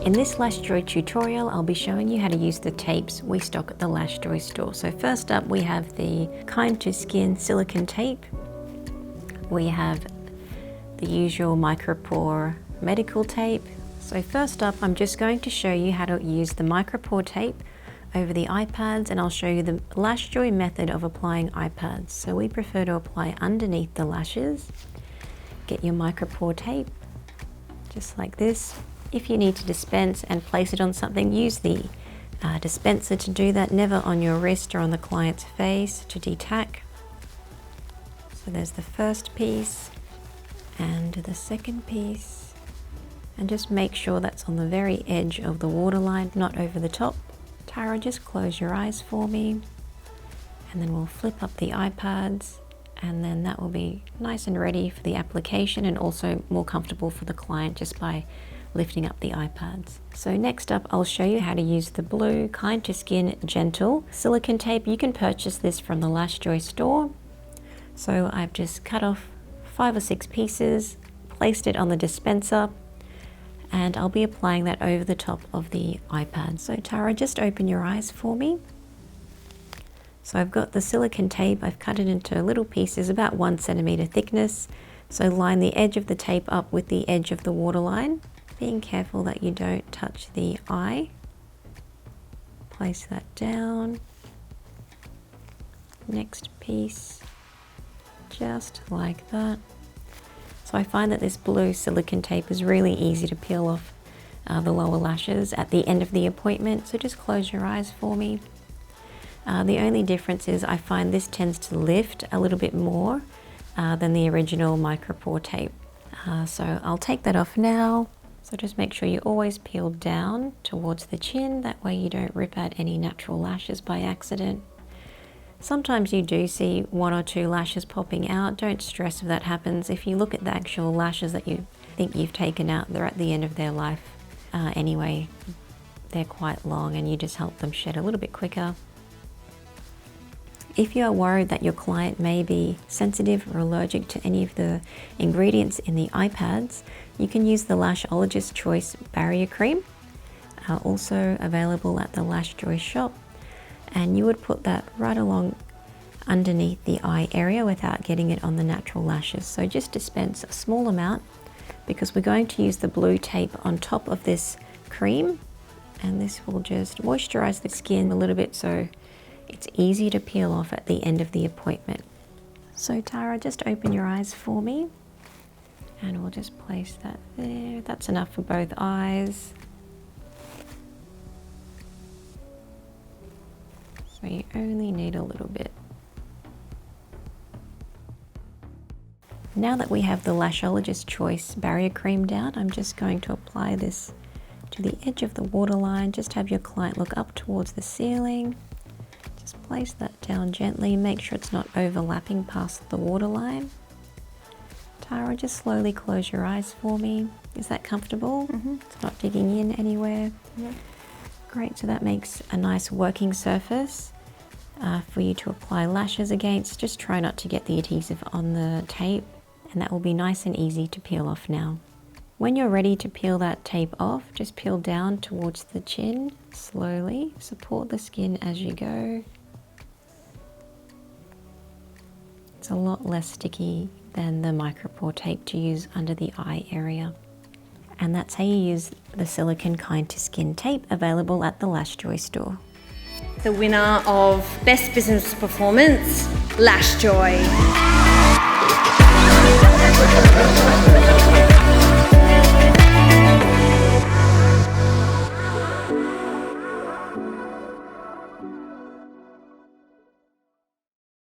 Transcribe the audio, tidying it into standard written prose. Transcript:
In this LashJoy tutorial, I'll be showing you how to use the tapes we stock at the LashJoy store. So first up, we have the Kind to Skin silicone tape. We have the usual Micropore medical tape. So first up, I'm just going to show you how to use the Micropore tape over the iPads, and I'll show you the LashJoy method of applying iPads. So we prefer to apply underneath the lashes. Get your Micropore tape, just like this. If you need to dispense and place it on something, use the dispenser to do that, never on your wrist or on the client's face to detack. So there's the first piece and the second piece. And just make sure that's on the very edge of the waterline, not over the top. Tyra, just close your eyes for me. And then we'll flip up the iPads, and then that will be nice and ready for the application, and also more comfortable for the client just by lifting up the iPads. So next up, I'll show you how to use the blue Kind to Skin Gentle silicone tape. You can purchase this from the LashJoy store. So I've just cut off 5 or 6 pieces, placed it on the dispenser, and I'll be applying that over the top of the iPad. So Tara, just open your eyes for me. So I've got the silicone tape, I've cut it into little pieces about 1 centimeter thickness. So line the edge of the tape up with the edge of the waterline, being careful that you don't touch the eye. Place that down. Next piece, just like that. So I find that this blue silicone tape is really easy to peel off the lower lashes at the end of the appointment. So just close your eyes for me. The only difference is I find this tends to lift a little bit more than the original Micropore tape. So I'll take that off now. So just make sure you always peel down towards the chin, that way you don't rip out any natural lashes by accident. Sometimes you do see 1 or 2 lashes popping out. Don't stress if that happens. If you look at the actual lashes that you think you've taken out, they're at the end of their life anyway. They're quite long, and you just help them shed a little bit quicker. If you are worried that your client may be sensitive or allergic to any of the ingredients in the iPads, you can use the LashJoy Choice Barrier Cream, also available at the LashJoy shop. And you would put that right along underneath the eye area without getting it on the natural lashes. So just dispense a small amount, because we're going to use the blue tape on top of this cream, and this will just moisturize the skin a little bit so it's easy to peel off at the end of the appointment. So Tara, just open your eyes for me, and we'll just place that there. That's enough for both eyes. So you only need a little bit. Now that we have the LashJoy Choice Barrier Cream down, I'm just going to apply this to the edge of the waterline. Just have your client look up towards the ceiling. Just place that down gently. Make sure it's not overlapping past the waterline. Tara, just slowly close your eyes for me. Is that comfortable? It's not digging in anywhere? Yeah. Great, so that makes a nice working surface for you to apply lashes against. Just try not to get the adhesive on the tape, and that will be nice and easy to peel off now. When you're ready to peel that tape off, just peel down towards the chin slowly. Support the skin as you go. It's a lot less sticky than the Micropore tape to use under the eye area. And that's how you use the silicone Kind to Skin tape, available at the LashJoy store. The winner of Best Business Performance, LashJoy.